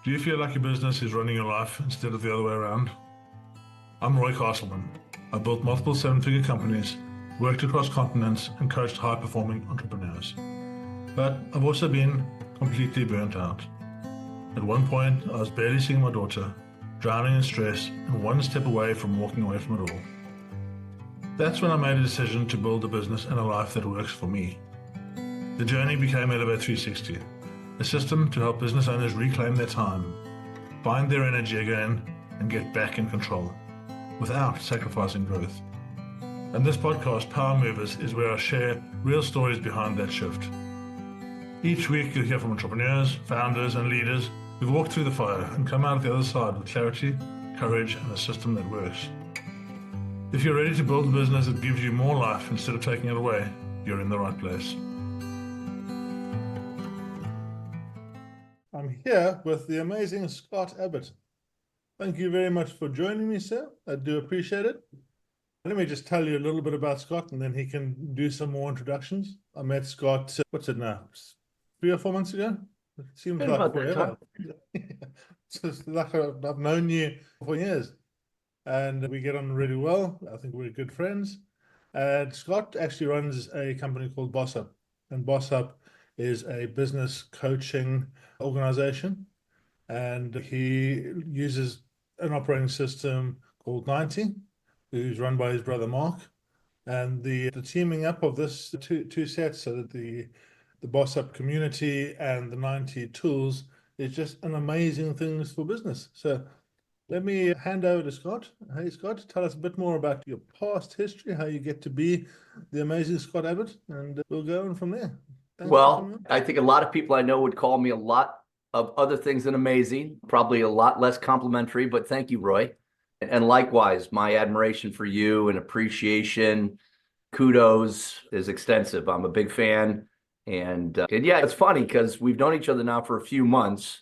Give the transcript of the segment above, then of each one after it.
Do you feel like your business is running your life instead of the other way around? I'm Roy Castleman. I built multiple seven-figure companies, worked across continents, and coached high-performing entrepreneurs. But I've also been completely burnt out. At one point, I was barely seeing my daughter, drowning in stress, and one step away from walking away from it all. That's when I made a decision to build a business and a life that works for me. The journey became Elevate 360, a system to help business owners reclaim their time, find their energy again, and get back in control, without sacrificing growth. And this podcast, Power Movers, is where I share real stories behind that shift. Each week you'll hear from entrepreneurs, founders, and leaders who've walked through the fire and come out the other side with clarity, courage, and a system that works. If you're ready to build a business that gives you more life instead of taking it away, you're in the right place. I'm here with the amazing Scott Abbott. Thank you very much for joining me, sir. I do appreciate it. Let me just tell you a little bit about Scott, and then he can do some more introductions. I met Scott, what's it now, 3 or 4 months ago? It seems like forever. It's just like I've known you for years, and we get on really well. I think we're good friends. And Scott actually runs a company called BOS UP, and BOS UP is a business coaching organization, and he uses an operating system called 90, who's run by his brother Mark. And the teaming up of this two sets, so that the BOS UP community and the 90 tools, is just an amazing thing for business. So let me hand over to Scott. Hey, Scott, tell us a bit more about your past history, how you get to be the amazing Scott Abbott, and we'll go on from there. Well, I think a lot of people I know would call me a lot of other things than amazing, probably a lot less complimentary, but thank you, Roy. And likewise, my admiration for you and appreciation, kudos is extensive. I'm a big fan. And yeah, it's funny because we've known each other now for a few months,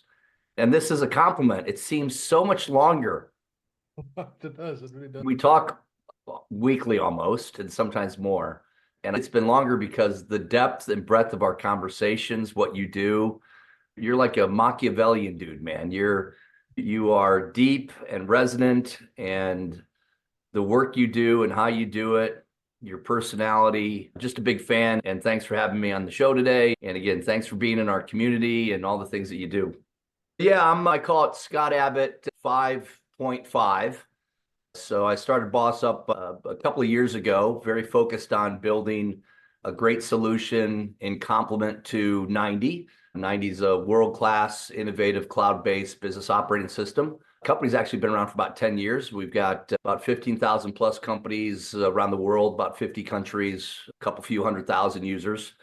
and this is a compliment. It seems so much longer. It does. It really does. We talk weekly almost, and sometimes more. And it's been longer because the depth and breadth of our conversations, what you do, you're like a Machiavellian dude, man. You are deep and resonant, and the work you do and how you do it, your personality, just a big fan. And thanks for having me on the show today. And again, thanks for being in our community and all the things that you do. Yeah, I call it Scott Abbott 5.5. So I started BOS UP a couple of years ago, very focused on building a great solution in complement to 90. 90 is a world-class, innovative, cloud-based business operating system. The company's actually been around for about 10 years. We've got about 15,000 plus companies around the world, about 50 countries, a couple few 100,000 users.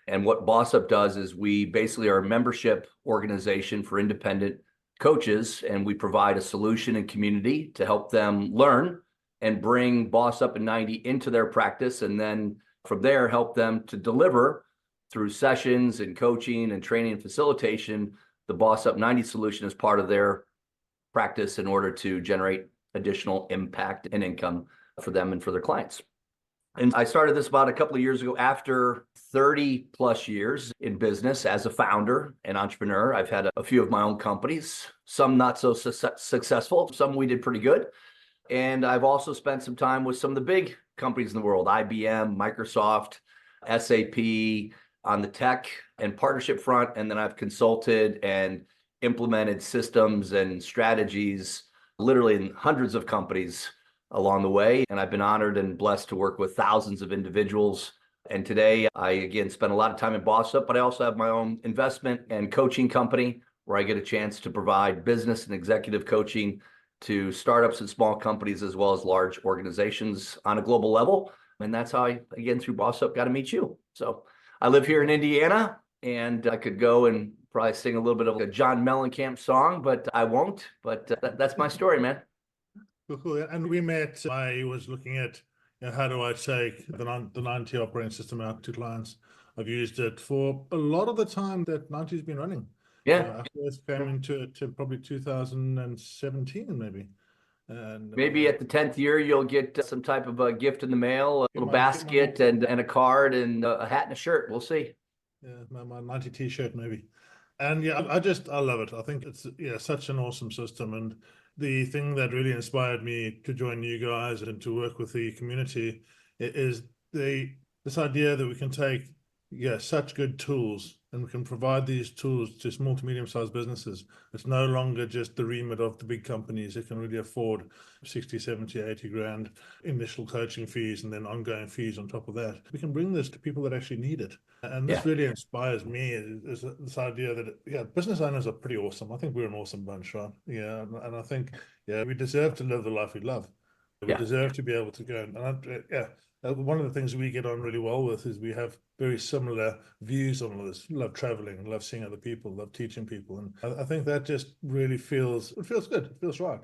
And what BOS UP does is we basically are a membership organization for independent coaches, and we provide a solution and community to help them learn and bring BOS UP and 90 into their practice, and then from there help them to deliver through sessions and coaching and training and facilitation the BOS UP 90 solution as part of their practice in order to generate additional impact and income for them and for their clients. And I started this about a couple of years ago after 30 plus years in business as a founder and entrepreneur. I've had a few of my own companies, some not so successful, some we did pretty good. And I've also spent some time with some of the big companies in the world, IBM, Microsoft, SAP, on the tech and partnership front. And then I've consulted and implemented systems and strategies literally in hundreds of companies along the way. And I've been honored and blessed to work with thousands of individuals. And today I, again, spend a lot of time in BOS UP, but I also have my own investment and coaching company where I get a chance to provide business and executive coaching to startups and small companies, as well as large organizations on a global level. And that's how I, again, through BOS UP, got to meet you. So I live here in Indiana, and I could go and probably sing a little bit of a John Mellencamp song, but I won't. But that's my story, man. Cool. And we met, I was looking at, how do I take the 90 operating system out to clients. I've used it for a lot of the time that 90 has been running. Yeah. I first came into it to probably 2017, maybe. And maybe at the 10th year, you'll get some type of a gift in the mail, a little basket and a card and a hat and a shirt. We'll see. Yeah, my 90 t-shirt, maybe. And yeah, I love it. I think it's such an awesome system. And the thing that really inspired me to join you guys and to work with the community is this idea that we can take such good tools and we can provide these tools to small to medium-sized businesses. It's no longer just the remit of the big companies that can really afford 60, 70, 80 grand initial coaching fees and then ongoing fees on top of that. We can bring this to people that actually need it. And this Yeah. really inspires me is this idea that business owners are pretty awesome. I think we're an awesome bunch, right? Yeah, and I think we deserve to live the life we love. We Yeah. deserve to be able to go one of the things we get on really well with is we have very similar views on all this. Love traveling, love seeing other people, love teaching people, and I think that just really feels good. It feels right.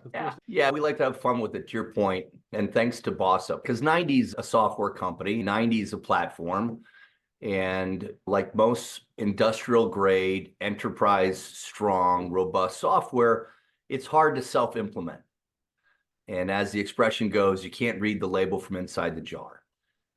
Yeah, we like to have fun with it, to your point. And thanks to Boss Up, because 90's a software company, 90's a platform. And like most industrial grade, enterprise strong, robust software, it's hard to self-implement. And as the expression goes, you can't read the label from inside the jar.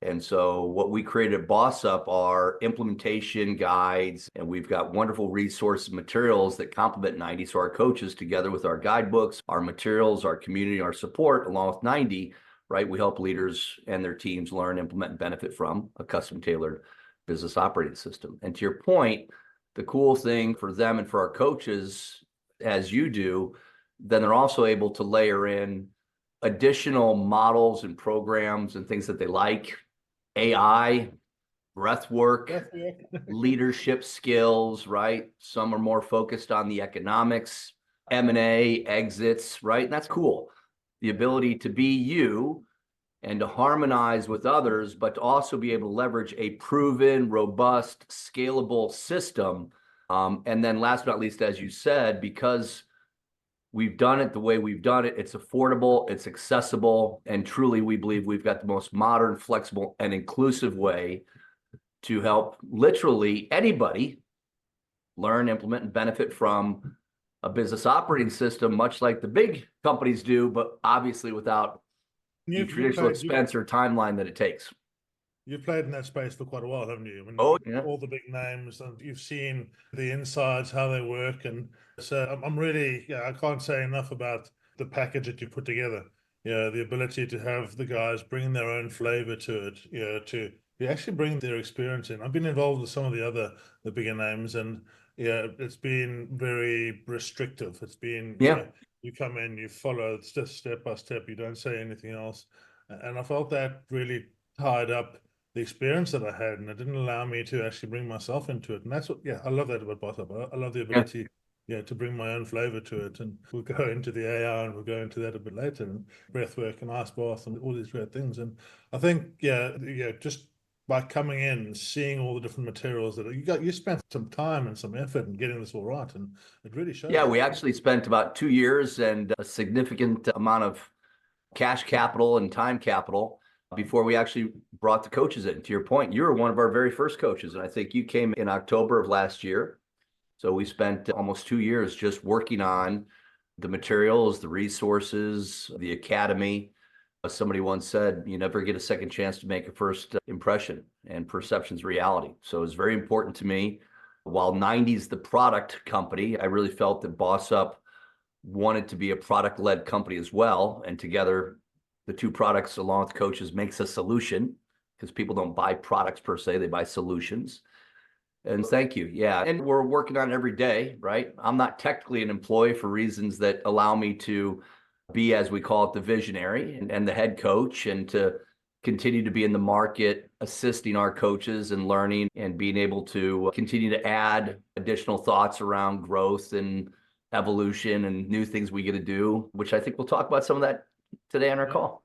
And so what we created at Boss Up are implementation guides, and we've got wonderful resources and materials that complement 90. So our coaches, together with our guidebooks, our materials, our community, our support, along with 90, right? We help leaders and their teams learn, implement, and benefit from a custom tailored business operating system. And to your point, the cool thing for them and for our coaches, as you do, then they're also able to layer in additional models and programs and things that they like. AI, breath work, leadership skills, right? Some are more focused on the economics, M&A, exits, right? And that's cool. The ability to be you and to harmonize with others, but to also be able to leverage a proven, robust, scalable system. And then last but not least, as you said, because we've done it the way we've done it, it's affordable, it's accessible, and truly we believe we've got the most modern, flexible, and inclusive way to help literally anybody learn, implement, and benefit from a business operating system, much like the big companies do, but obviously without the traditional expense or timeline that it takes. You've played in that space for quite a while, haven't you? Oh, yeah. All the big names, and you've seen the insides, how they work. And so I'm really, I can't say enough about the package that you put together. The ability to have the guys bring their own flavor to it, to actually bring their experience in. I've been involved with some of the bigger names, and it's been very restrictive. It's been, you come in, you follow just step by step, you don't say anything else. And I felt that really tied up the experience that I had, and it didn't allow me to actually bring myself into it. And that's what, I love that about Boss Up. I love the ability, to bring my own flavor to it. And we'll go into the AI, and we'll go into that a bit later, and breath work and ice bath and all these great things. And I think, just by coming in and seeing all the different materials that you spent some time and some effort in getting this all right, and it really shows. Yeah, we actually spent about 2 years and a significant amount of cash capital and time capital before we actually brought the coaches in. To your point, you were one of our very first coaches, and I think you came in October of last year. So we spent almost 2 years just working on the materials, the resources, the academy. Somebody once said, you never get a second chance to make a first impression, and perception's reality. So it's very important to me. While 90's the product company, I really felt that Boss Up wanted to be a product-led company as well. And together, the two products along with coaches makes a solution, because people don't buy products per se, they buy solutions. And thank you. Yeah. And we're working on it every day, right? I'm not technically an employee for reasons that allow me to be, as we call it, the visionary and the head coach, and to continue to be in the market, assisting our coaches and learning and being able to continue to add additional thoughts around growth and evolution and new things we get to do, which I think we'll talk about some of that today on our call.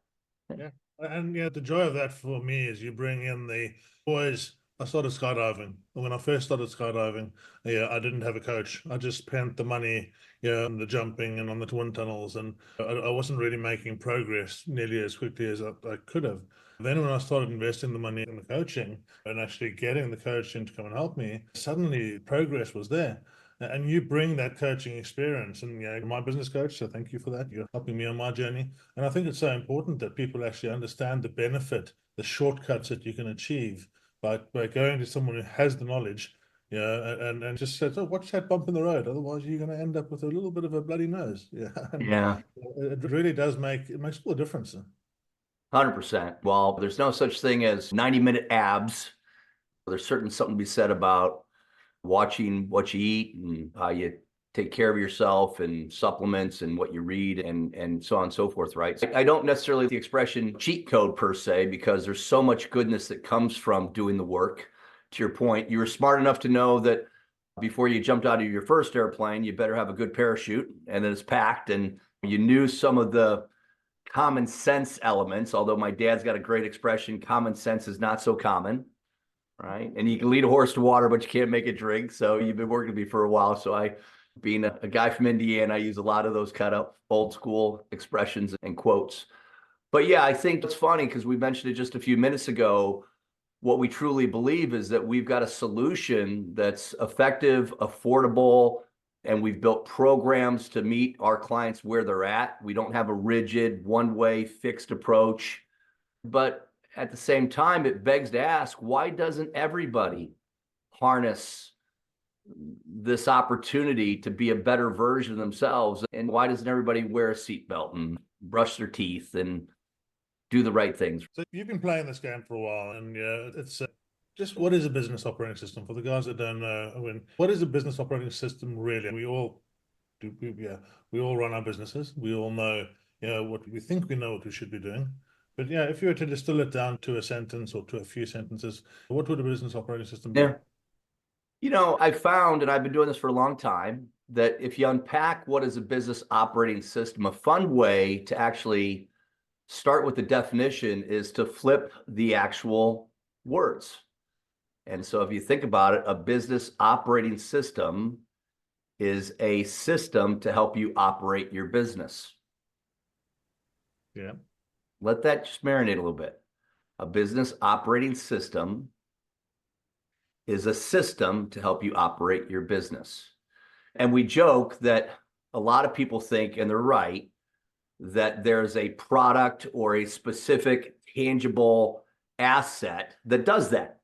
Yeah. And the joy of that for me is you bring in the boys. I started skydiving. When I first started skydiving, I didn't have a coach. I just spent the money, on the jumping and on the twin tunnels, and I wasn't really making progress nearly as quickly as I could have. Then when I started investing the money in the coaching and actually getting the coach in to come and help me, suddenly progress was there. And you bring that coaching experience, and my business coach, so thank you for that. You're helping me on my journey. And I think it's so important that people actually understand the benefit, the shortcuts that you can achieve by going to someone who has the knowledge Yeah, and just said, oh, watch that bump in the road. Otherwise, you're going to end up with a little bit of a bloody nose. Yeah, and Yeah. it really does it makes all the difference. 100%. Well, there's no such thing as 90-minute abs. There's certainly something to be said about watching what you eat and how you take care of yourself and supplements and what you read and so on and so forth, right? I don't necessarily like the expression cheat code per se, because there's so much goodness that comes from doing the work. To your point, you were smart enough to know that before you jumped out of your first airplane, you better have a good parachute and that it's packed, and you knew some of the common sense elements, although my dad's got a great expression, common sense is not so common, right? And you can lead a horse to water, but you can't make it drink. So you've been working with me for a while. So being a guy from Indiana, I use a lot of those kind of old school expressions and quotes. But yeah, I think it's funny because we mentioned it just a few minutes ago. What we truly believe is that we've got a solution that's effective, affordable, and we've built programs to meet our clients where they're at. We don't have a rigid, one-way, fixed approach. But at the same time, it begs to ask, why doesn't everybody harness this opportunity to be a better version of themselves? And why doesn't everybody wear a seatbelt and brush their teeth and do the right things? So you've been playing this game for a while, and yeah, it's just what is a business operating system for the guys that don't know? I mean, what is a business operating system really? We all do, we all run our businesses. We all know, what we think we know what we should be doing. But yeah, if you were to distill it down to a sentence or to a few sentences, what would a business operating system be? Yeah. I found, and I've been doing this for a long time, that if you unpack what is a business operating system, a fun way to actually start with the definition is to flip the actual words. And so if you think about it, a business operating system is a system to help you operate your business. Yeah. Let that just marinate a little bit. A business operating system is a system to help you operate your business. And we joke that a lot of people think, and they're right, that there's a product or a specific tangible asset that does that.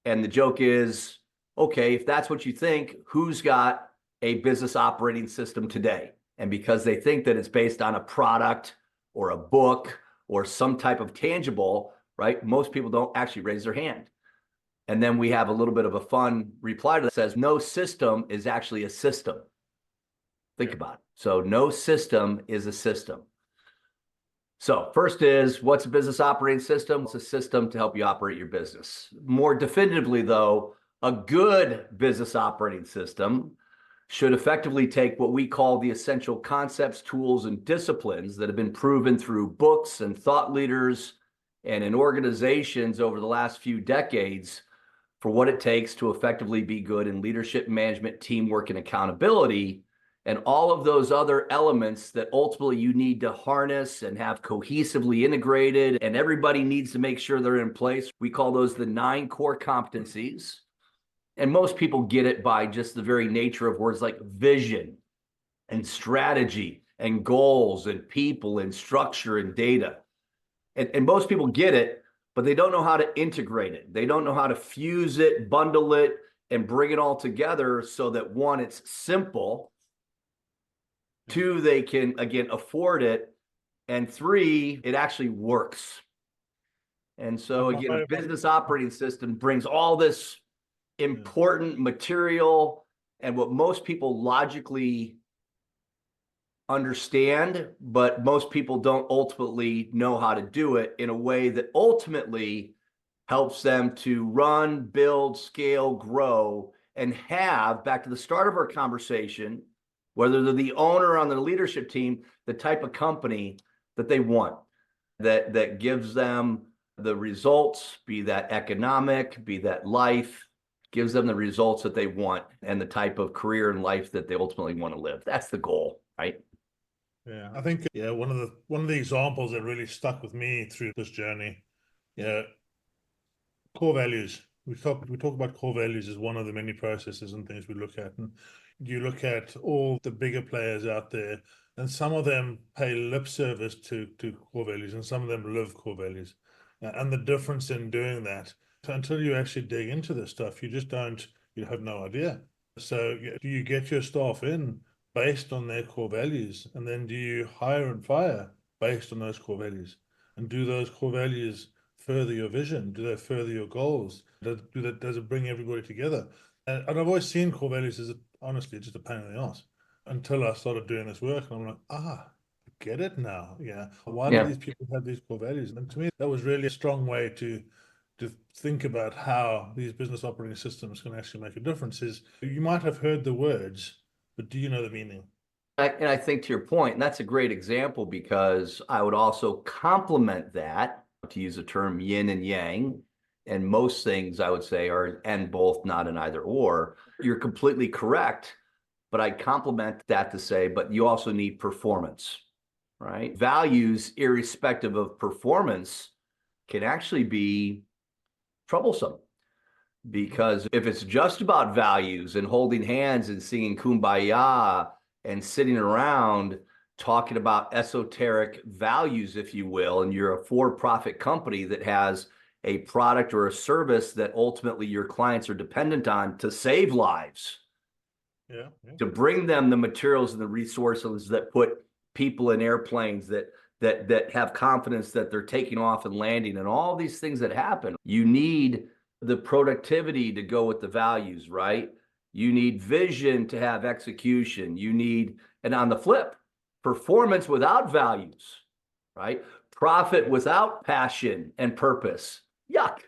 And the joke is, okay, if that's what you think, who's got a business operating system today? And because they think that it's based on a product or a book or some type of tangible, right? Most people don't actually raise their hand. And then we have a little bit of a fun reply that says, no system is actually a system. Think about it. So no system is a system. So first is, what's a business operating system? It's a system to help you operate your business. More definitively, though, a good business operating system should effectively take what we call the essential concepts, tools, and disciplines that have been proven through books and thought leaders and in organizations over the last few decades for what it takes to effectively be good in leadership, management, teamwork, and accountability, and all of those other elements that ultimately you need to harness and have cohesively integrated, and everybody needs to make sure they're in place. We call those the 9 core competencies. And most people get it by just the very nature of words like vision and strategy and goals and people and structure and data. And most people get it, but they don't know how to integrate it. They don't know how to fuse it, bundle it, and bring it all together so that, one, it's simple, 2, they can, again, afford it, and 3, it actually works. And so, again, a business operating system brings all this important material and what most people logically understand, but most people don't ultimately know how to do it in a way that ultimately helps them to run, build, scale, grow, and have, back to the start of our conversation, whether they're the owner on the leadership team, the type of company that they want, that gives them the results, be that economic, be that life, gives them the results that they want and the type of career and life that they ultimately want to live. That's the goal, right? Yeah, I think one of the examples that really stuck with me through this journey, core values. We talk about core values as one of the many processes and things we look at. And you look at all the bigger players out there, and some of them pay lip service to core values, and some of them live core values. And the difference in doing that, until you actually dig into this stuff, you just don't You have no idea. So do you get your staff in based on their core values? And then do you hire and fire based on those core values? And do those core values further your vision? Do they further your goals? Does it bring everybody together? And I've always seen core values as honestly just a pain in the ass until I started doing this work, and I'm like, I get it now. Yeah, why do Yeah. these people have these core values? And to me, that was really a strong way to think about how these business operating systems can actually make a difference. Is you might have heard the words, but do you know the meaning? And I think to your point, and that's a great example because I would also complement that, to use the term yin and yang. And most things I would say are and both, not an either or. You're completely correct, but I complement that to say, but you also need performance, right? Values, irrespective of performance, can actually be troublesome. Because if it's just about values and holding hands and singing Kumbaya and sitting around talking about esoteric values, if you will, and you're a for-profit company that has a product or a service that ultimately your clients are dependent on to save lives, Yeah. to bring them the materials and the resources that put people in airplanes that have confidence that they're taking off and landing, and all these things that happen. You need the productivity to go with the values, right? You need vision to have execution. You need, and on the flip, performance without values, right? Profit without passion and purpose. Yuck.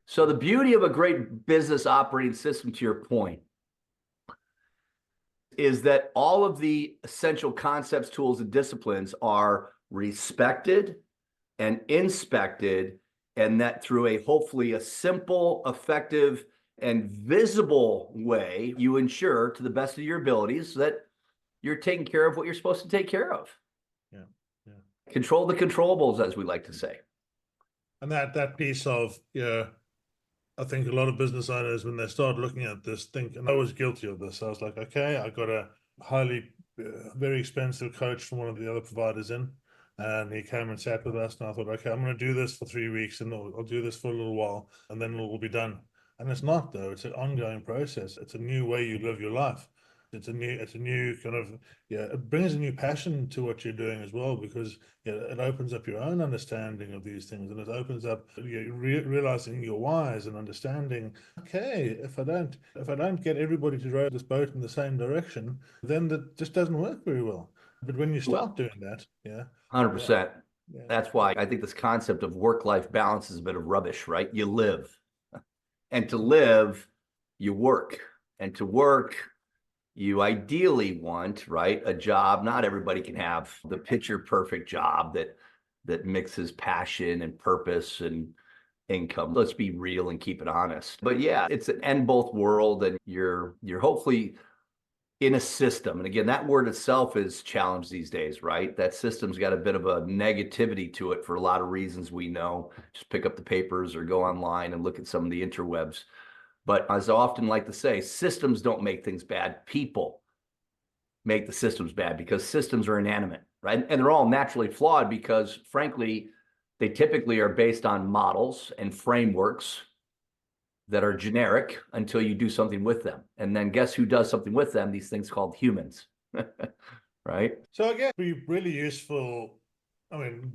So the beauty of a great business operating system, to your point, is that all of the essential concepts, tools, and disciplines are respected and inspected, and that through a hopefully a simple, effective, and visible way, you ensure to the best of your abilities that you're taking care of what you're supposed to take care of. Yeah. Control the controllables, as we like to say. And that piece of, I think a lot of business owners, when they start looking at this, think, and I was guilty of this. I was like, okay, I got a highly, very expensive coach from one of the other providers in, and he came and sat with us, and I thought, okay, I'm going to do this for 3 weeks, and I'll do this for a little while, and then it will be done. And it's not, though. It's an ongoing process. It's a new way you live your life. It's a new kind of, it brings a new passion to what you're doing as well, because it opens up your own understanding of these things, and it opens up realizing your whys and understanding, okay, if I don't get everybody to row this boat in the same direction, then that just doesn't work very well. But when you start doing that, 100%. Yeah. That's why I think this concept of work-life balance is a bit of rubbish, right? You live. And to live, you work. And to work, you ideally want, right, a job. Not everybody can have the picture perfect job that mixes passion and purpose and income. Let's be real and keep it honest. But yeah, it's an and both world, and you're hopefully in a system. And again, that word itself is challenged these days, right? That system's got a bit of a negativity to it for a lot of reasons we know. Just pick up the papers or go online and look at some of the interwebs. But as I often like to say, systems don't make things bad. People make the systems bad, because systems are inanimate, right? And they're all naturally flawed because, frankly, they typically are based on models and frameworks that are generic until you do something with them. And then guess who does something with them? These things called humans, right? So I guess it'd be really useful,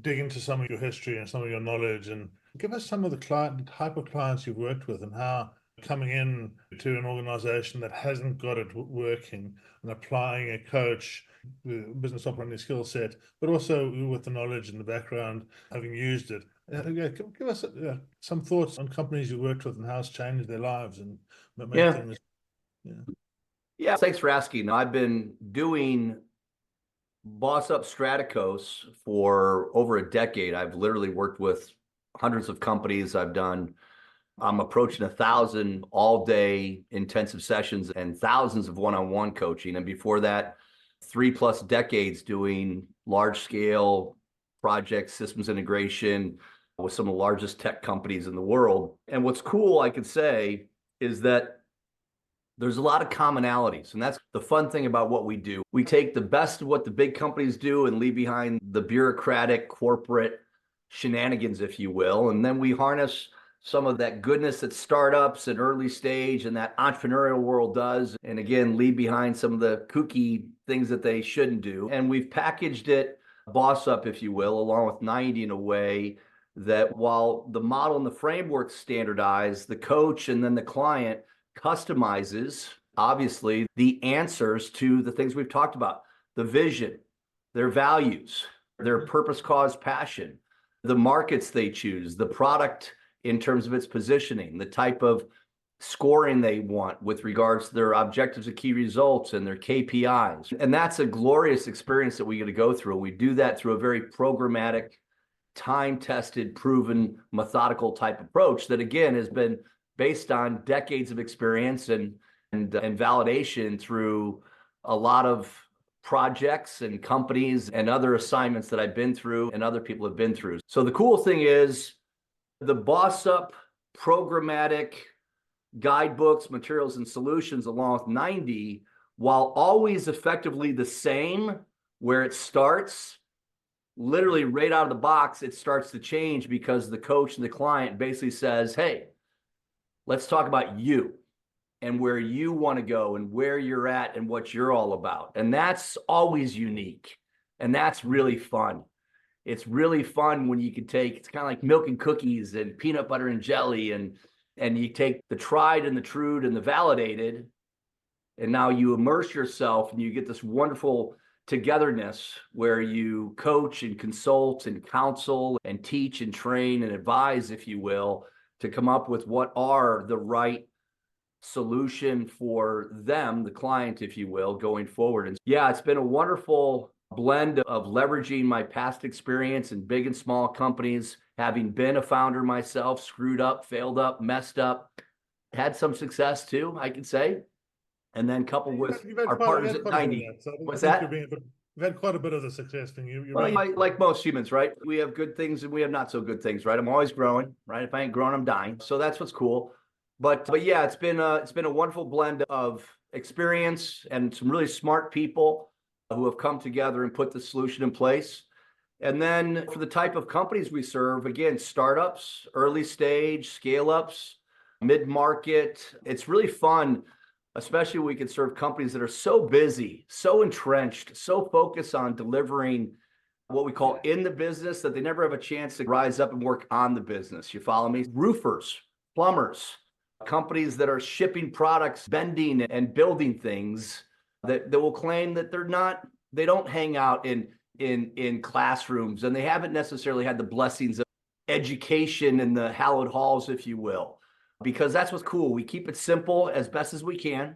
dig into some of your history and some of your knowledge, and give us some of the type of clients you've worked with, and how coming in to an organization that hasn't got it working and applying a coach with business operating skill set, but also with the knowledge and the background, having used it. Give us some thoughts on companies you worked with and how it's changed their lives and make things. Yeah, thanks for asking. I've been doing BOS UP Strategos for over a decade. I've literally worked with hundreds of companies. I'm approaching 1,000 all-day intensive sessions and thousands of one-on-one coaching. And before that, 3+ decades doing large-scale projects, systems integration with some of the largest tech companies in the world. And what's cool, I could say, is that there's a lot of commonalities. And that's the fun thing about what we do. We take the best of what the big companies do and leave behind the bureaucratic corporate shenanigans, if you will. And then we harness some of that goodness that startups and early stage and that entrepreneurial world does. And again, leave behind some of the kooky things that they shouldn't do. And we've packaged it Boss Up, if you will, along with 90 in a way that while the model and the framework standardize, the coach and then the client customizes, obviously, the answers to the things we've talked about, the vision, their values, their purpose, cause, passion, the markets they choose, the product in terms of its positioning, the type of scoring they want with regards to their objectives and key results and their KPIs. And that's a glorious experience that we get to go through. We do that through a very programmatic, time-tested, proven, methodical type approach that, again, has been based on decades of experience and validation through a lot of projects and companies and other assignments that I've been through and other people have been through. So the cool thing is the Boss Up programmatic guidebooks, materials, and solutions along with 90, while always effectively the same where it starts, literally right out of the box, it starts to change because the coach and the client basically says, hey, let's talk about you and where you want to go and where you're at and what you're all about. And that's always unique. And that's really fun. It's really fun when you can take, it's kind of like milk and cookies and peanut butter and jelly, and you take the tried and the true and the validated, and now you immerse yourself and you get this wonderful togetherness where you coach and consult and counsel and teach and train and advise, if you will, to come up with what are the right solution for them, the client, if you will, going forward. And yeah, it's been a wonderful blend of leveraging my past experience in big and small companies, having been a founder myself, screwed up, failed up, messed up, had some success too, I can say. And then coupled with our partners at 90. What's that? We've had quite a bit of the success thing. Well, like most humans, right? We have good things and we have not so good things, right? I'm always growing, right? If I ain't growing, I'm dying. So that's what's cool. But yeah, it's been a wonderful blend of experience and some really smart people who have come together and put the solution in place. And then for the type of companies we serve, again, startups, early stage, scale ups, mid-market, it's really fun, especially when we can serve companies that are so busy, so entrenched, so focused on delivering what we call in the business that they never have a chance to rise up and work on the business. You follow me? Roofers, plumbers, companies that are shipping products, bending and building things that will claim that they don't hang out in classrooms, and they haven't necessarily had the blessings of education in the hallowed halls, if you will, because that's what's cool. We keep it simple as best as we can.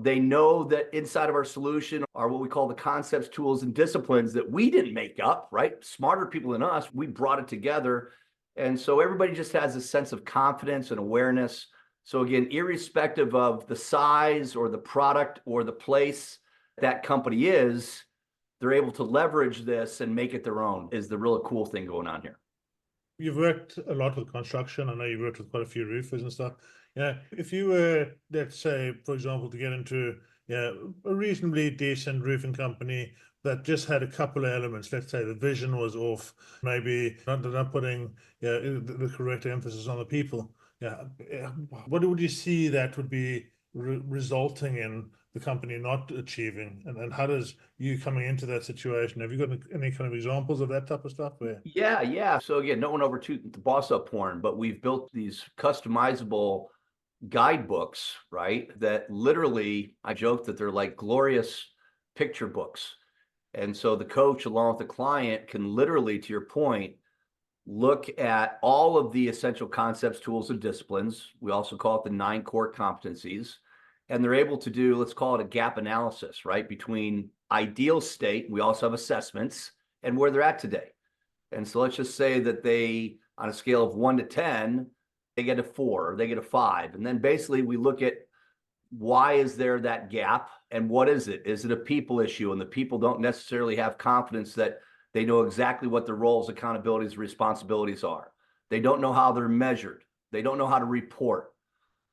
They know that inside of our solution are what we call the concepts, tools, and disciplines that we didn't make up, right? Smarter people than us, we brought it together. And so everybody just has a sense of confidence and awareness. So again, irrespective of the size or the product or the place that company is, they're able to leverage this and make it their own, is the really cool thing going on here. You've worked a lot with construction. I know you've worked with quite a few roofers and stuff. Yeah, if you were, let's say, for example, to get into a reasonably decent roofing company that just had a couple of elements, let's say the vision was off, maybe not putting the correct emphasis on the people. What would you see that would be resulting in the company not achieving, and how does you coming into that situation, have you got any kind of examples of that type of stuff where? Yeah. So again, no one over to the Boss Up porn, but we've built these customizable guidebooks, right? That literally, I joke that they're like glorious picture books. And so the coach, along with the client, can literally, to your point, look at all of the essential concepts, tools, and disciplines. We also call it the 9 core competencies. And they're able to do, let's call it a gap analysis, right? Between ideal state, we also have assessments, and where they're at today. And so let's just say that they, on a scale of 1 to 10, they get a 4, or they get a 5. And then basically we look at why is there that gap and what is it? Is it a people issue? And the people don't necessarily have confidence that they know exactly what their roles, accountabilities, and responsibilities are. They don't know how they're measured. They don't know how to report.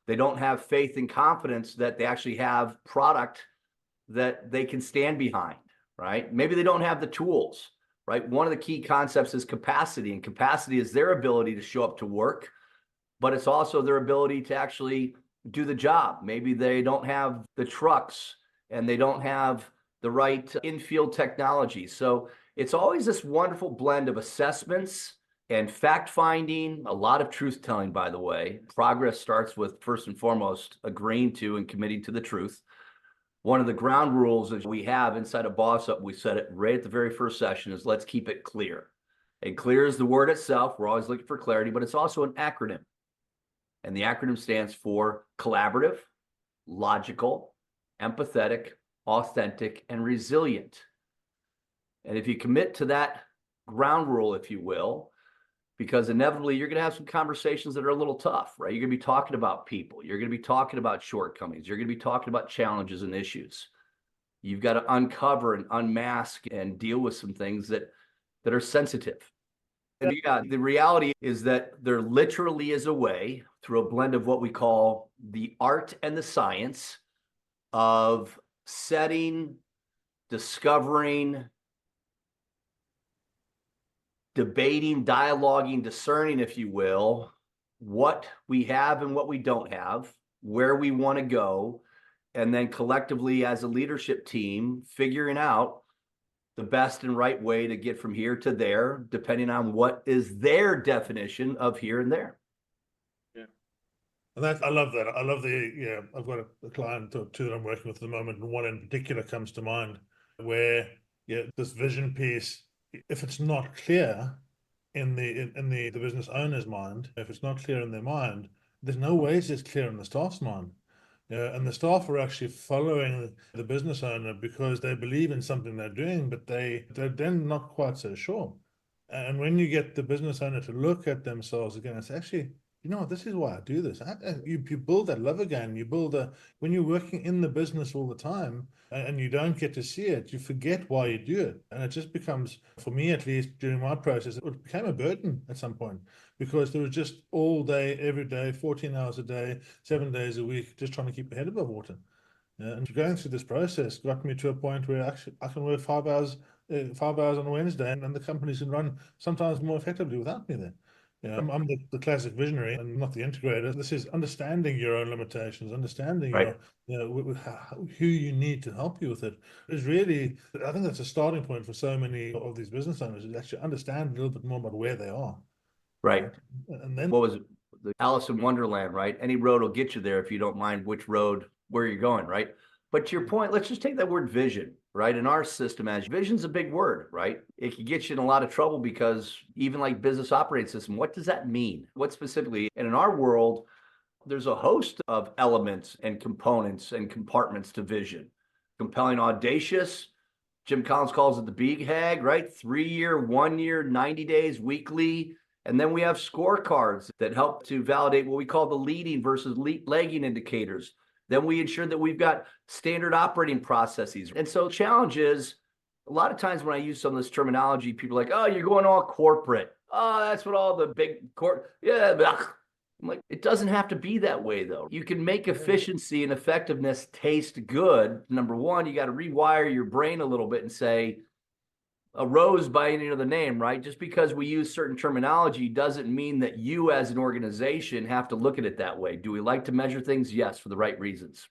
They don't have faith and confidence that they actually have product that they can stand behind, right? Maybe they don't have the tools, right? One of the key concepts is capacity, and capacity is their ability to show up to work, but it's also their ability to actually do the job. Maybe they don't have the trucks and they don't have the right infield technology. So it's always this wonderful blend of assessments and fact finding, a lot of truth telling, by the way. Progress starts with, first and foremost, agreeing to and committing to the truth. One of the ground rules that we have inside of BOS UP, we said it right at the very first session, is let's keep it clear. And clear is the word itself. We're always looking for clarity, but it's also an acronym. And the acronym stands for collaborative, logical, empathetic, authentic, and resilient. And if you commit to that ground rule, if you will, because inevitably you're going to have some conversations that are a little tough, right? You're going to be talking about people. You're going to be talking about shortcomings. You're going to be talking about challenges and issues. You've got to uncover and unmask and deal with some things that are sensitive. And yeah, the reality is that there literally is a way, through a blend of what we call the art and the science, of setting, discovering, debating, dialoguing, discerning, if you will, what we have and what we don't have, where we want to go, and then collectively as a leadership team, figuring out the best and right way to get from here to there, depending on what is their definition of here and there. Yeah. And I love that. I love I've got a client or two that I'm working with at the moment, and one in particular comes to mind where, this vision piece, if it's not clear in the business owner's mind, if it's not clear in their mind, there's no ways it's clear in the staff's mind. And the staff are actually following the business owner because they believe in something they're doing, but they're then not quite so sure. And when you get the business owner to look at themselves again and say, actually, you know what, this is why I do this. You build that love again. When you're working in the business all the time and you don't get to see it, you forget why you do it. And it just becomes, for me at least, during my process, it became a burden at some point because there was just all day, every day, 14 hours a day, 7 days a week, just trying to keep my head above water. And going through this process got me to a point where actually I can work 5 hours on a Wednesday, and the companies can run sometimes more effectively without me there. I'm the classic visionary and not the integrator. This is understanding your own limitations, understanding Right. who you need to help you with it. Is really, I think that's a starting point for so many of these business owners, is actually understand a little bit more about where they are. Right. And then what was it? The Alice in Wonderland, right? Any road will get you there if you don't mind which road, where you're going, right? But to your point, let's just take that word vision, right? In our system, as vision's a big word, right? It can get you in a lot of trouble because even like business operating system, what does that mean? What specifically? And in our world, there's a host of elements and components and compartments to vision. Compelling, audacious. Jim Collins calls it the BHAG, right? 3 year, 1 year, 90 days, weekly. And then we have scorecards that help to validate what we call the leading versus lagging indicators. Then we ensure that we've got standard operating processes. And so the challenge is, a lot of times when I use some of this terminology, people are like, oh, you're going all corporate. Oh, that's what all the big yeah. I'm like, it doesn't have to be that way, though. You can make efficiency and effectiveness taste good. Number one, you got to rewire your brain a little bit and say, a rose by any other name, right? Just because we use certain terminology doesn't mean that you as an organization have to look at it that way. Do we like to measure things? Yes, for the right reasons.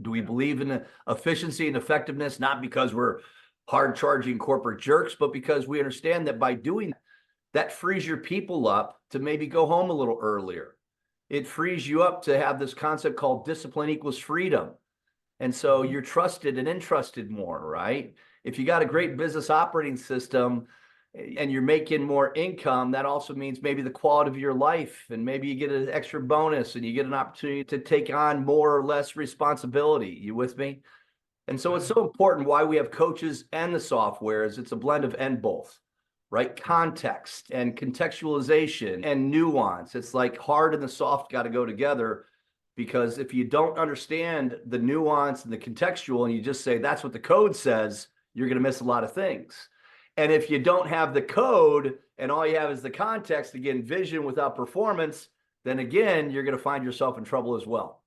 Do we believe in efficiency and effectiveness? Not because we're hard-charging corporate jerks, but because we understand that by doing that frees your people up to maybe go home a little earlier. It frees you up to have this concept called discipline equals freedom. And so you're trusted and entrusted more, right? If you got a great business operating system and you're making more income, that also means maybe the quality of your life, and maybe you get an extra bonus and you get an opportunity to take on more or less responsibility. You with me? And so it's so important why we have coaches and the software is it's a blend of and both, right? Context and contextualization and nuance. It's like hard and the soft got to go together. Because if you don't understand the nuance and the contextual and you just say that's what the code says, you're going to miss a lot of things. And if you don't have the code and all you have is the context, again, vision without performance, then again, you're going to find yourself in trouble as well.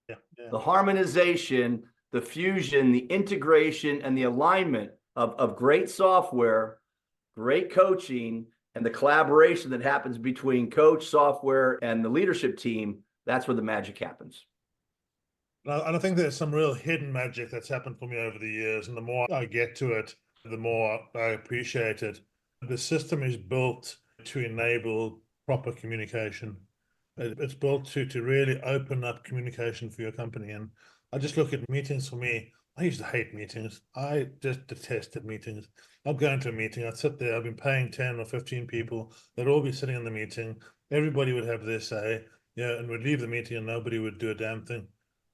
Yeah. The harmonization, the fusion, the integration, and the alignment of great software, great coaching, And the collaboration that happens between coach, software, and the leadership team, that's where the magic happens. And I think there's some real hidden magic that's happened for me over the years. And the more I get to it, the more I appreciate it. The system is built to enable proper communication. It's built to really open up communication for your company. And I just look at meetings for me. I used to hate meetings. I just detested meetings. I'd go into a meeting, I'd sit there, I've been paying 10 or 15 people, they'd all be sitting in the meeting, everybody would have their say, yeah, and we'd leave the meeting and nobody would do a damn thing.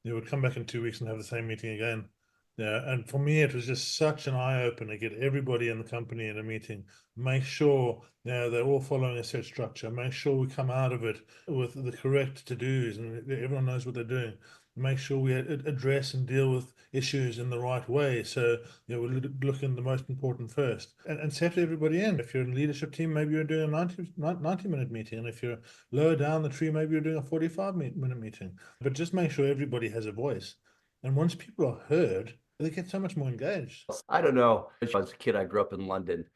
You would come back in 2 weeks and have the same meeting again. Yeah, and for me, it was just such an eye-opener. Get everybody in the company in a meeting. Make sure they're all following a set structure. Make sure we come out of it with the correct to-dos and everyone knows what they're doing. Make sure we address and deal with issues in the right way. So we're looking at the most important first and settle everybody in. If you're in a leadership team, maybe you're doing a 90-minute meeting. And if you're lower down the tree, maybe you're doing a 45-minute meeting. But just make sure everybody has a voice. And once people are heard, they get so much more engaged. I don't know. As a kid, I grew up in London,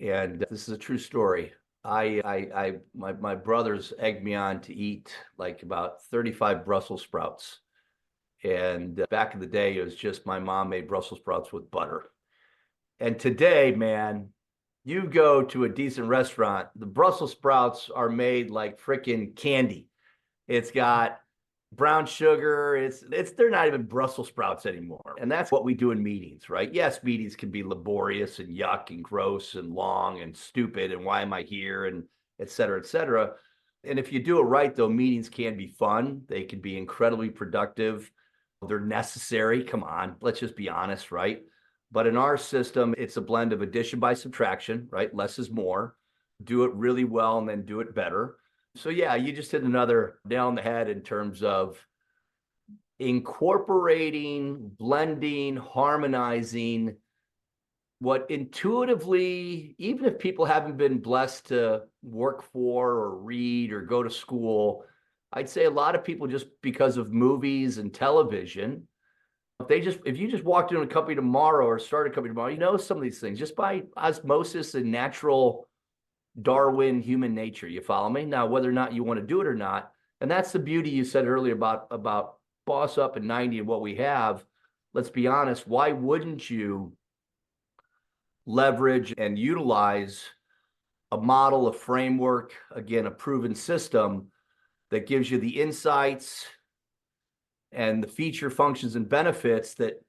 and this is a true story. My brothers egged me on to eat like about 35 Brussels sprouts. And back in the day, it was just my mom made Brussels sprouts with butter. And today, man, you go to a decent restaurant, the Brussels sprouts are made like freaking candy. It's got brown sugar. They're not even Brussels sprouts anymore. And that's what we do in meetings, right? Yes, meetings can be laborious and yuck and gross and long and stupid and why am I here and et cetera, et cetera. And if you do it right, though, meetings can be fun. They can be incredibly productive. They're necessary. Come on, let's just be honest, right? But in our system, it's a blend of addition by subtraction, right? Less is more. Do it really well and then do it better. So yeah, you just hit another nail on the head in terms of incorporating, blending, harmonizing what intuitively, even if people haven't been blessed to work for or read or go to school, I'd say a lot of people, just because of movies and television, if you just walked into a company tomorrow or started a company tomorrow, you know some of these things just by osmosis and natural Darwin human nature. You follow me? Now, whether or not you want to do it or not, and that's the beauty you said earlier about Boss Up in 90 and what we have. Let's be honest, why wouldn't you leverage and utilize a model, a framework, again, a proven system that gives you the insights and the feature functions and benefits that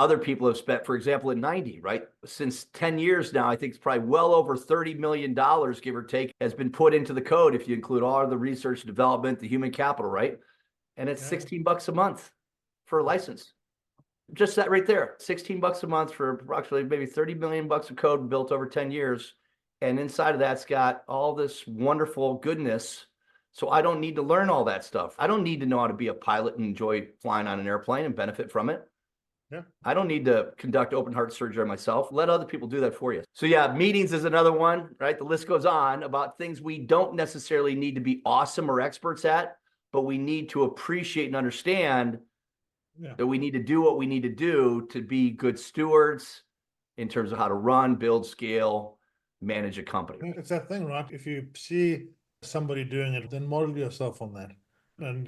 other people have spent, for example, in 90, right? Since 10 years now, I think it's probably well over $30 million, give or take, has been put into the code if you include all of the research and development, the human capital, right? And it's $16 a month for a license. Just that right there, $16 a month for approximately maybe 30 million bucks of code built over 10 years. And inside of that's got all this wonderful goodness. So I don't need to learn all that stuff. I don't need to know how to be a pilot and enjoy flying on an airplane and benefit from it. Yeah. I don't need to conduct open heart surgery myself. Let other people do that for you. So yeah, meetings is another one, right? The list goes on about things we don't necessarily need to be awesome or experts at, but we need to appreciate and understand that we need to do what we need to do to be good stewards in terms of how to run, build, scale, manage a company. It's that thing, right? If you see somebody doing it, then model yourself on that. And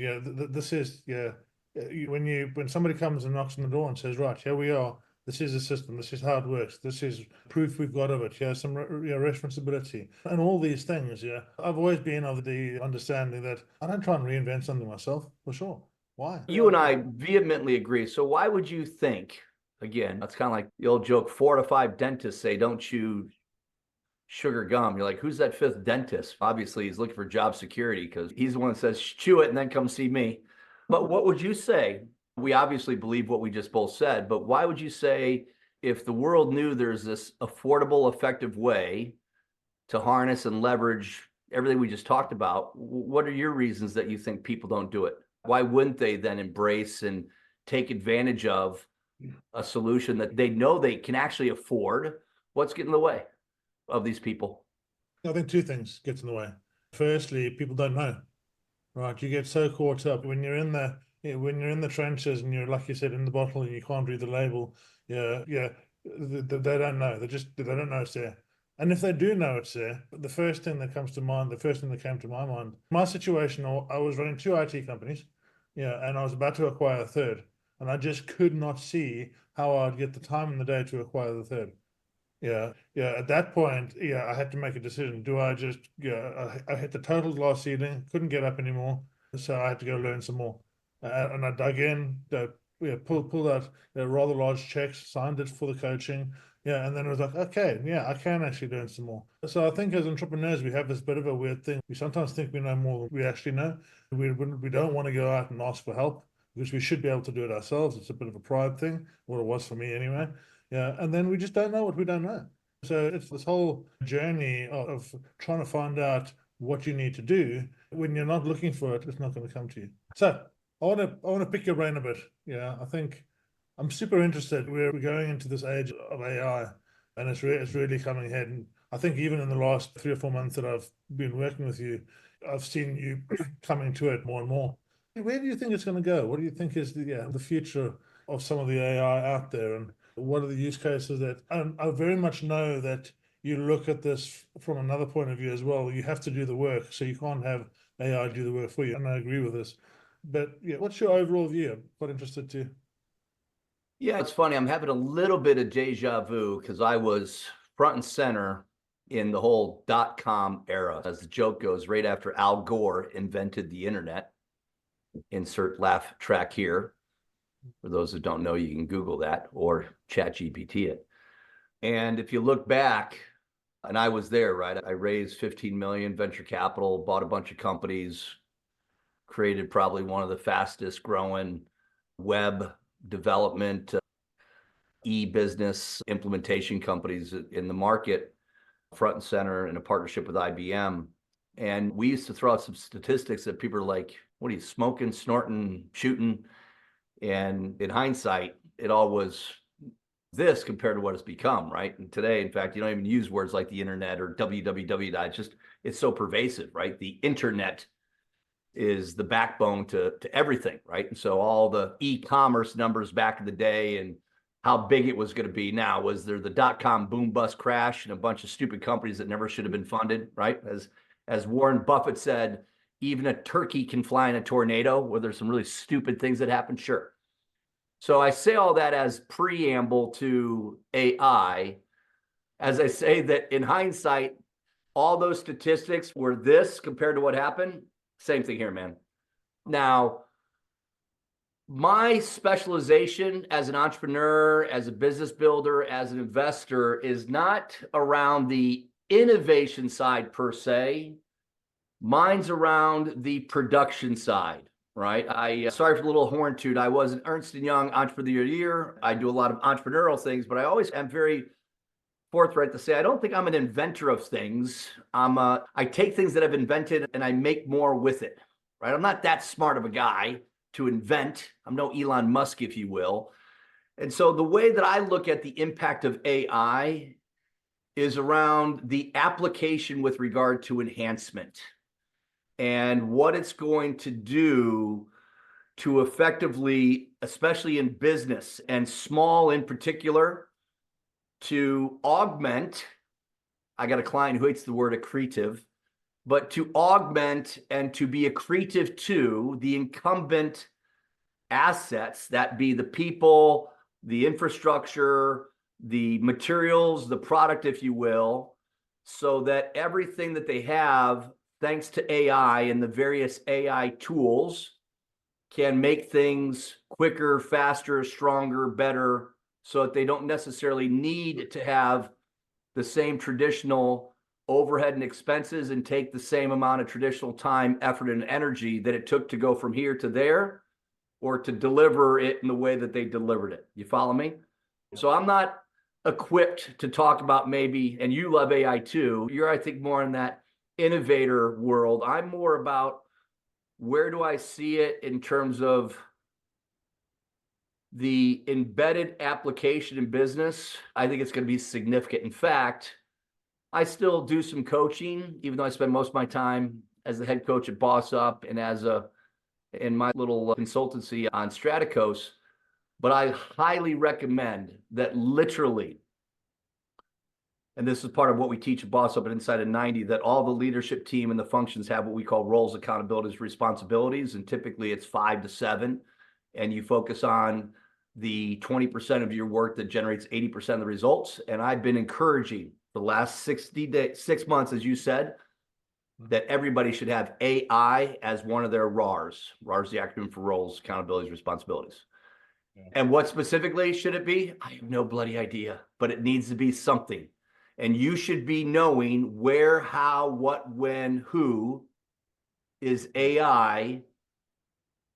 this is when somebody comes and knocks on the door and says, right, here we are, this is the system, this is how it works, this is proof we've got of it, here's some referenceability and all these things. I've always been of the understanding that I don't try and reinvent something myself, for sure. Why? You and I vehemently agree. So why would you think, again, that's kind of like the old joke, 4 to 5 dentists say don't chew sugar gum. You're like, who's that 5th dentist? Obviously he's looking for job security because he's the one that says chew it and then come see me. But what would you say? We obviously believe what we just both said, but why would you say if the world knew there's this affordable, effective way to harness and leverage everything we just talked about, what are your reasons that you think people don't do it? Why wouldn't they then embrace and take advantage of a solution that they know they can actually afford? What's getting in the way of these people? I think 2 things get in the way. Firstly, people don't know. Right, you get so caught up when you're in the trenches and you're, like you said, in the bottle and you can't read the label. They don't know. They don't know it's there. And if they do know it's there, the first thing that comes to mind, the first thing that came to my mind, my situation, I was running two IT companies, and I was about to acquire a third, and I just could not see how I'd get the time in the day to acquire the third. At that point, I had to make a decision. Do I just, I hit the total glass ceiling, couldn't get up anymore, so I had to go learn some more. And I dug in, pulled out rather large checks, signed it for the coaching. And then it was like, okay, I can actually learn some more. So I think as entrepreneurs, we have this bit of a weird thing. We sometimes think we know more than we actually know. We don't want to go out and ask for help because we should be able to do it ourselves. It's a bit of a pride thing, or it was for me anyway. And then we just don't know what we don't know. So it's this whole journey of trying to find out what you need to do. When you're not looking for it, it's not going to come to you. So I want to pick your brain a bit. I think I'm super interested. We're going into this age of AI, and it's really coming ahead. And I think even in the last 3 or 4 months that I've been working with you, I've seen you coming to it more and more. Where do you think it's going to go? What do you think is the future of some of the AI out there, and what are the use cases that? And I very much know that you look at this from another point of view as well. You have to do the work, so you can't have AI do the work for you. And I agree with this. But what's your overall view? I'm quite interested too. Yeah, it's funny. I'm having a little bit of deja vu because I was front and center in the whole .com era. As the joke goes, right after Al Gore invented the internet. Insert laugh track here. For those who don't know, you can Google that or chat GPT it. And if you look back, and I was there, right? I raised 15 million venture capital, bought a bunch of companies, created probably one of the fastest growing web development, e-business implementation companies in the market, front and center in a partnership with IBM. And we used to throw out some statistics that people are like, what are you, smoking, snorting, shooting? And in hindsight, it all was this compared to what it's become, right? And today, in fact, you don't even use words like the internet or www. It's so pervasive, right? The internet is the backbone to everything, right? And so all the e-commerce numbers back in the day and how big it was going to be now, was there the .com boom bust crash and a bunch of stupid companies that never should have been funded, right? As Warren Buffett said, even a turkey can fly in a tornado. Where there's some really stupid things that happen, sure. So I say all that as preamble to AI, as I say that in hindsight, all those statistics were this compared to what happened. Same thing here, man. Now, my specialization as an entrepreneur, as a business builder, as an investor is not around the innovation side per se. Mine's around the production side, right? Sorry for the little horn toot. I was an Ernst & Young Entrepreneur of the Year. I do a lot of entrepreneurial things, but I always am very forthright to say I don't think I'm an inventor of things. I take things that I've invented and I make more with it, right? I'm not that smart of a guy to invent. I'm no Elon Musk, if you will. And so the way that I look at the impact of AI is around the application with regard to enhancement and what it's going to do to effectively, especially in business and small in particular, to augment. I got a client who hates the word accretive, but to augment and to be accretive to the incumbent assets, that be the people, the infrastructure, the materials, the product, if you will, so that everything that they have, thanks to AI and the various AI tools, can make things quicker, faster, stronger, better, so that they don't necessarily need to have the same traditional overhead and expenses and take the same amount of traditional time, effort, and energy that it took to go from here to there, or to deliver it in the way that they delivered it. You follow me? So I'm not equipped to talk about maybe, and you love AI too, you're, I think, more in that innovator world. I'm more about where do I see it in terms of the embedded application in business. I think it's going to be significant. In fact, I still do some coaching, even though I spend most of my time as the head coach at BOS UP and in my little consultancy on Strategos. But I highly recommend that literally and this is part of what we teach at BOS Up at Inside of 90, that all the leadership team and the functions have what we call roles, accountabilities, responsibilities, and typically it's 5 to 7, and you focus on the 20% of your work that generates 80% of the results. And I've been encouraging the last 6 months, as you said, that everybody should have AI as one of their RARs. RARs, the acronym for roles, accountabilities, responsibilities. Yeah. And what specifically should it be? I have no bloody idea, but it needs to be something. And you should be knowing where, how, what, when, who is AI,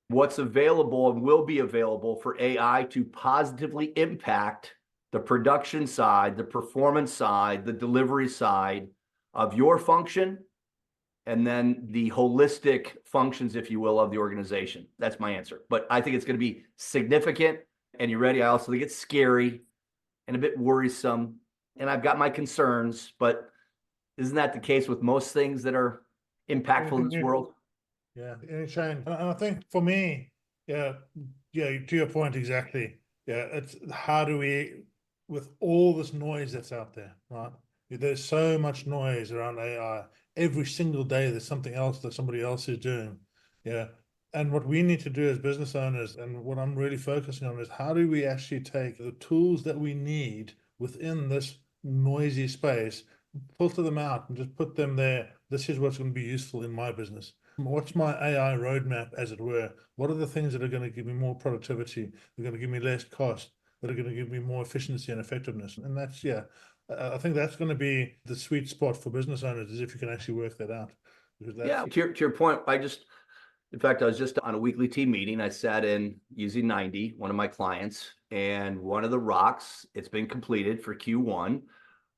what's available and will be available for AI to positively impact the production side, the performance side, the delivery side of your function, and then the holistic functions, if you will, of the organization. That's my answer. But I think it's going to be significant. And you ready? I also think it's scary and a bit worrisome. And I've got my concerns, but isn't that the case with most things that are impactful in this world? Yeah, Shane. And I think for me, yeah, to your point exactly. Yeah, it's how do we, with all this noise that's out there, right? There's so much noise around AI. Every single day there's something else that somebody else is doing. Yeah. And what we need to do as business owners, and what I'm really focusing on, is how do we actually take the tools that we need within this noisy space, filter them out and just put them there. This is what's going to be useful in my business. What's my AI roadmap, as it were? What are the things that are going to give me more productivity? They're going to give me less cost, that are going to give me more efficiency and effectiveness. And that's, yeah, I think that's going to be the sweet spot for business owners, is if you can actually work that out. Yeah, to your point, in fact, I was just on a weekly team meeting. I sat in using 90, one of my clients, and one of the rocks, it's been completed for Q1,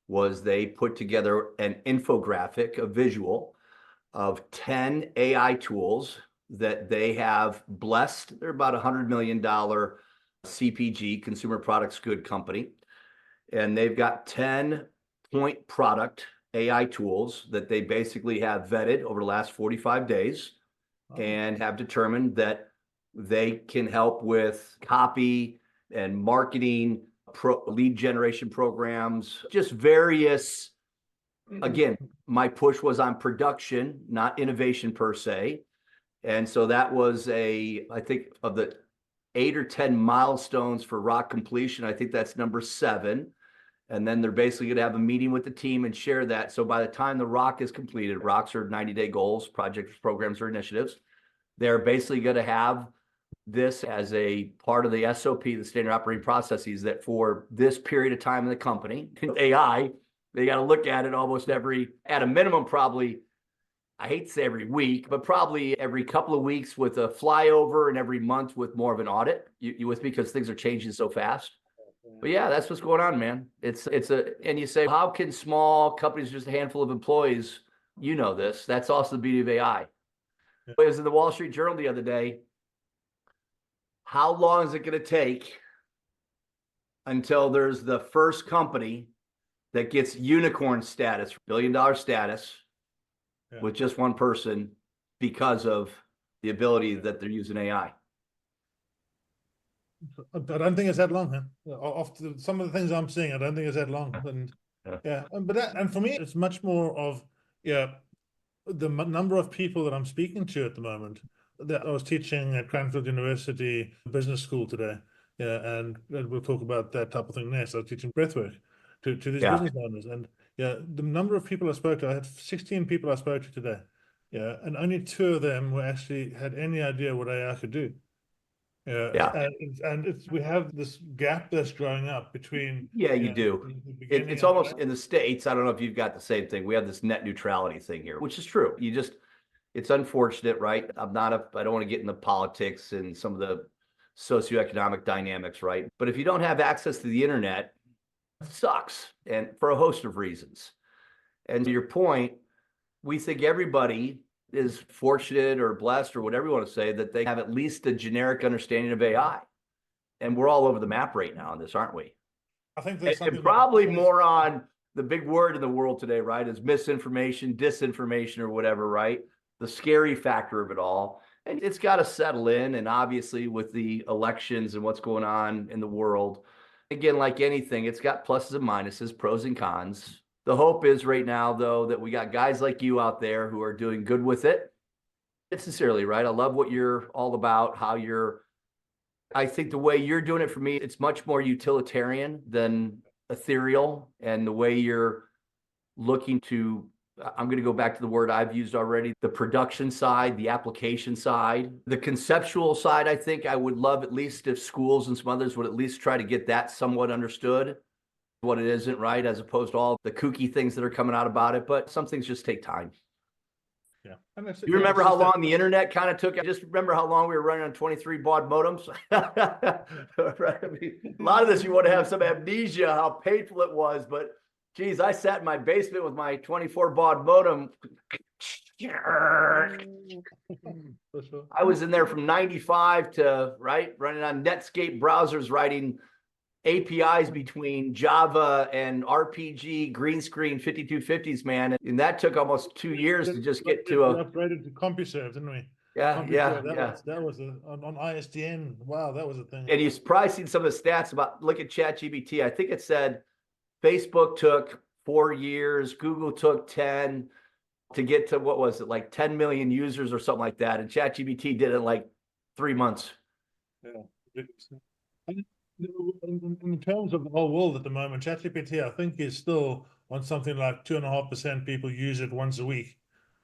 was they put together an infographic, a visual of 10 AI tools that they have blessed. They're about $100 million CPG, consumer products good company. And they've got 10 point product AI tools that they basically have vetted over the last 45 days and have determined that they can help with copy and marketing, lead generation programs, just various. Again, my push was on production, not innovation per se. And so that was I think of the 8 or 10 milestones for rock completion, I think that's number 7. And then they're basically going to have a meeting with the team and share that. So by the time the rock is completed, rocks are 90-day goals, projects, programs, or initiatives. They're basically going to have this as a part of the SOP, the standard operating processes, that for this period of time in the company, AI, they got to look at it almost at a minimum, probably, I hate to say every week, but probably every couple of weeks with a flyover, and every month with more of an audit. You with me? Because things are changing so fast. But yeah, that's what's going on, man. And you say, how can small companies, just a handful of employees, you know this, that's also the beauty of AI. Yeah. It was in the Wall Street Journal the other day. How long is it going to take until there's the first company that gets unicorn status, $1 billion status, with just one person, because of the ability that they're using AI? I don't think it's that long, man. After some of the things I'm seeing, I don't think it's that long. And and for me, it's much more of the number of people that I'm speaking to at the moment. That I was teaching at Cranfield University Business School today, and we'll talk about that type of thing next. I was teaching breathwork to these business owners, and the number of people I spoke to, I had 16 people I spoke to today, and only 2 of them were actually had any idea what AI could do. And we have this gap that's growing up between. Yeah, you do. It's almost in the States. I don't know if you've got the same thing. We have this net neutrality thing here, which is true. It's unfortunate, right? I don't want to get into politics and some of the socioeconomic dynamics, right? But if you don't have access to the internet, it sucks, and for a host of reasons. And to your point, we think everybody is fortunate or blessed, or whatever you want to say, that they have at least a generic understanding of AI. And we're all over the map right now on this, aren't we? I think there's something, and probably more on the big word in the world today, right, is misinformation, disinformation, or whatever, right? The scary factor of it all. And it's got to settle in. And obviously with the elections and what's going on in the world, again, like anything, it's got pluses and minuses, pros and cons. The hope is right now, though, that we got guys like you out there who are doing good with it. It's sincerely, right? I love what you're all about, I think the way you're doing it for me, it's much more utilitarian than ethereal. And the way you're looking to, I'm going to go back to the word I've used already, the production side, the application side, the conceptual side. I think I would love, at least if schools and some others would at least try to get that somewhat understood, what it isn't, right? As opposed to all the kooky things that are coming out about it. But some things just take time. Yeah. You remember how long the internet kind of took? I just remember how long we were running on 23 baud modems. Right? I mean, a lot of this you want to have some amnesia how painful it was, but geez, I sat in my basement with my 24 baud modem. I was in there from 95 to running on Netscape browsers, writing APIs between Java and RPG green screen 5250s, man. And that took almost 2 years to just get to We upgraded to CompuServe, didn't we? Yeah. That was on ISDN. Wow, that was a thing. And you've probably seen some of the stats about, look at ChatGPT. I think it said Facebook took 4 years, Google took 10 to get to, what was it, like 10 million users or something like that. And ChatGPT did it in like 3 months. Yeah. In terms of the whole world at the moment, ChatGPT, I think, is still on something like 2.5% people use it once a week.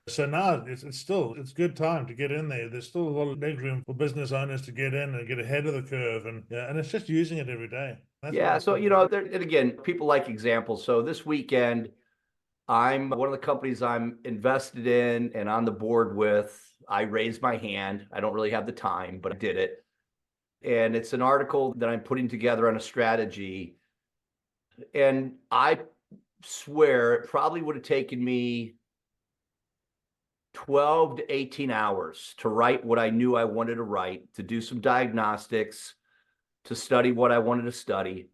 So now it's good time to get in there. There's still a lot of leg room for business owners to get in and get ahead of the curve, and it's just using it every day. So and again, people like examples. So this weekend, I'm one of the companies I'm invested in and on the board with. I raised my hand. I don't really have the time, but I did it. And it's an article that I'm putting together on a strategy. And I swear it probably would have taken me 12 to 18 hours to write what I knew I wanted to write, to do some diagnostics, to study what I wanted to study.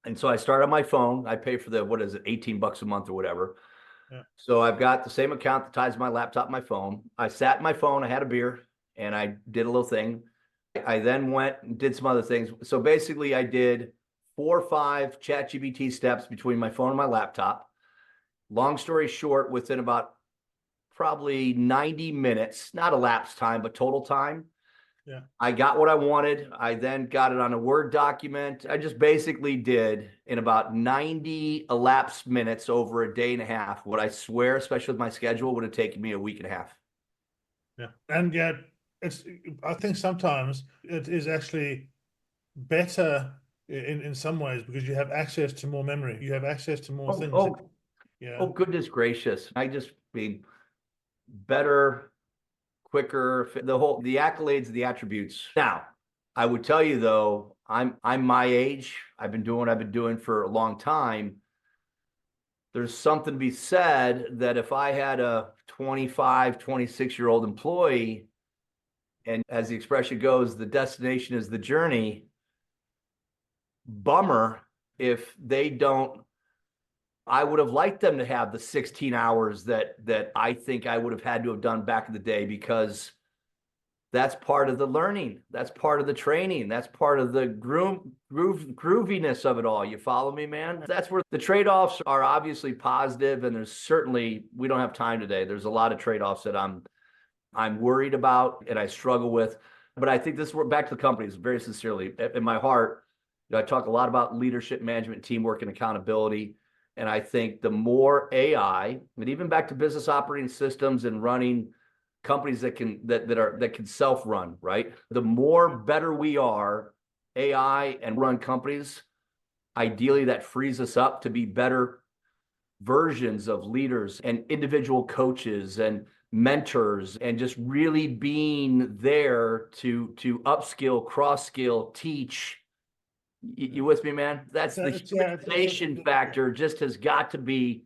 And so I started on my phone. I pay for $18 a month or whatever. Yeah. So I've got the same account that ties my laptop and my phone. I sat in my phone, I had a beer, and I did a little thing. I then went and did some other things. So basically I did 4 or 5 ChatGPT steps between my phone and my laptop. Long story short, within about probably 90 minutes, not elapsed time, but total time, yeah, I got what I wanted. I then got it on a Word document. I just basically did in about 90 elapsed minutes over a day and a half, what I swear, especially with my schedule, would have taken me a week and a half. Yeah. And yet I think sometimes it is actually better in some ways because you have access to more memory. You have access to more things. Oh, goodness gracious. I just mean better, quicker, the accolades, the attributes. Now, I would tell you though, I'm my age. I've been doing what I've been doing for a long time. There's something to be said that if I had a 25, 26-year-old employee, and as the expression goes, the destination is the journey, bummer if they don't. I would have liked them to have the 16 hours that I think I would have had to have done back in the day, because that's part of the learning. That's part of the training. That's part of the grooviness of it all. You follow me, man? That's where the trade-offs are obviously positive, and there's certainly, we don't have time today. There's a lot of trade-offs that I'm worried about and I struggle with. But I think this, we're back to the companies very sincerely. In my heart, I talk a lot about leadership, management, teamwork, and accountability. And I think the more AI, and even back to business operating systems and running companies that can self-run, right? The more better we are, AI and run companies, ideally that frees us up to be better versions of leaders and individual coaches and mentors, and just really being there to upskill, cross-skill, teach. You with me, man? That's the humanization factor just has got to be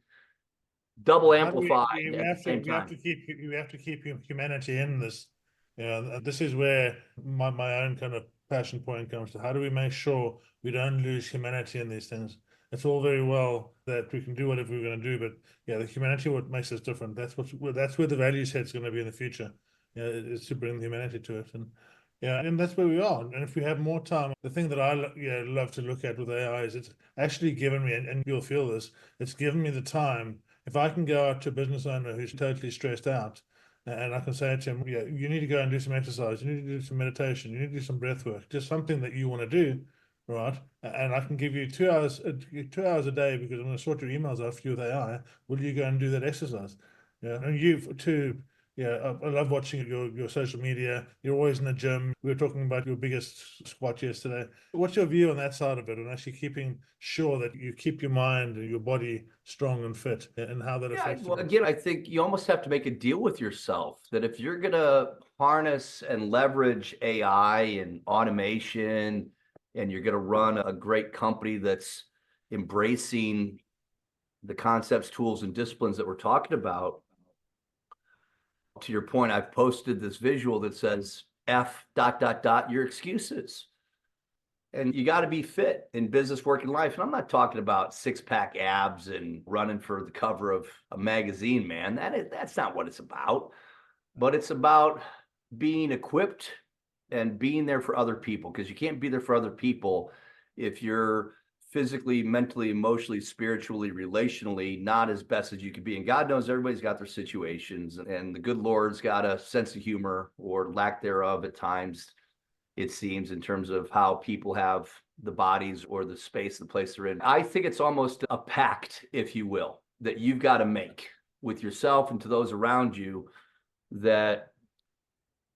double amplified at the same time. We have to keep humanity in this. This is where my own kind of passion point comes to. How do we make sure we don't lose humanity in these things? It's all very well that we can do whatever we're going to do, but the humanity, what makes us different. That's where the value set's going to be in the future. Is to bring the humanity to it. And Yeah, and that's where we are. And if we have more time, the thing that I love to look at with AI is it's actually given me, and you'll feel this, it's given me the time. If I can go out to a business owner who's totally stressed out, and I can say to him, yeah, you need to go and do some exercise, you need to do some meditation, you need to do some breath work, just something that you want to do, right? And I can give you 2 hours, 2 hours a day because I'm going to sort your emails out for you with AI. Will you go and do that exercise? Yeah, and you too. Yeah, I love watching your social media. You're always in the gym. We were talking about your biggest squat yesterday. What's your view on that side of it, and actually keeping sure that you keep your mind and your body strong and fit, and how that Yeah, affects well, you? again, I think you almost have to make a deal with yourself that if you're going to harness and leverage AI and automation, and you're going to run a great company that's embracing the concepts, tools, and disciplines that we're talking about, to your point, I've posted this visual that says F dot dot dot your excuses. And you got to be fit in business, work, and life. And I'm not talking about six-pack abs and running for the cover of a magazine, man. That's not what it's about. But it's about being equipped and being there for other people, because you can't be there for other people if you're physically, mentally, emotionally, spiritually, relationally not as best as you could be. And God knows everybody's got their situations, and the good Lord's got a sense of humor, or lack thereof at times, it seems, in terms of how people have the bodies or the space, the place they're in. I think it's almost a pact, if you will, that you've got to make with yourself and to those around you, that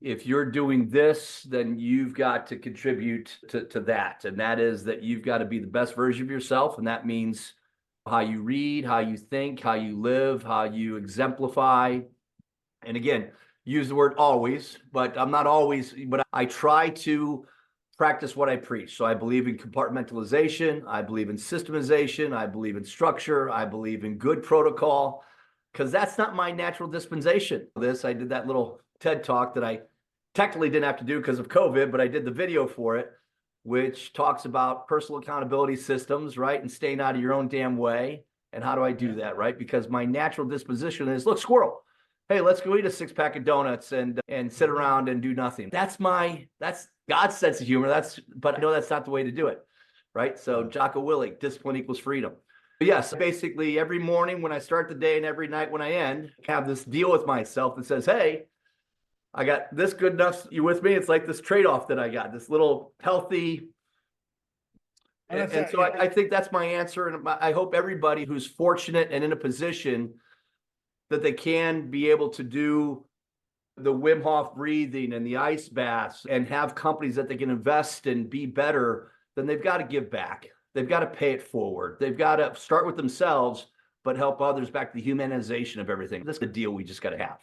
if you're doing this, then you've got to contribute to that. And that is that you've got to be the best version of yourself. And that means how you read, how you think, how you live, how you exemplify. And again, use the word always, but I'm not always, but I try to practice what I preach. So I believe in compartmentalization. I believe in systemization. I believe in structure. I believe in good protocol, because that's not my natural dispensation. I did that little TED talk that I technically didn't have to do because of COVID, but I did the video for it, which talks about personal accountability systems, right? And staying out of your own damn way. And how do I do that, right? Because my natural disposition is, look, squirrel, hey, let's go eat a six-pack of donuts and sit around and do nothing. That's God's sense of humor. But I know that's not the way to do it, right? So Jocko Willink, discipline equals freedom. But yes, basically every morning when I start the day and every night when I end, I have this deal with myself that says, hey, I got this good enough. You with me? It's like this trade-off that I got, this little healthy. And so I think that's my answer. And I hope everybody who's fortunate and in a position that they can be able to do the Wim Hof breathing and the ice baths and have companies that they can invest and be better, then they've got to give back. They've got to pay it forward. They've got to start with themselves, but help others, back to the humanization of everything. That's the deal we just got to have.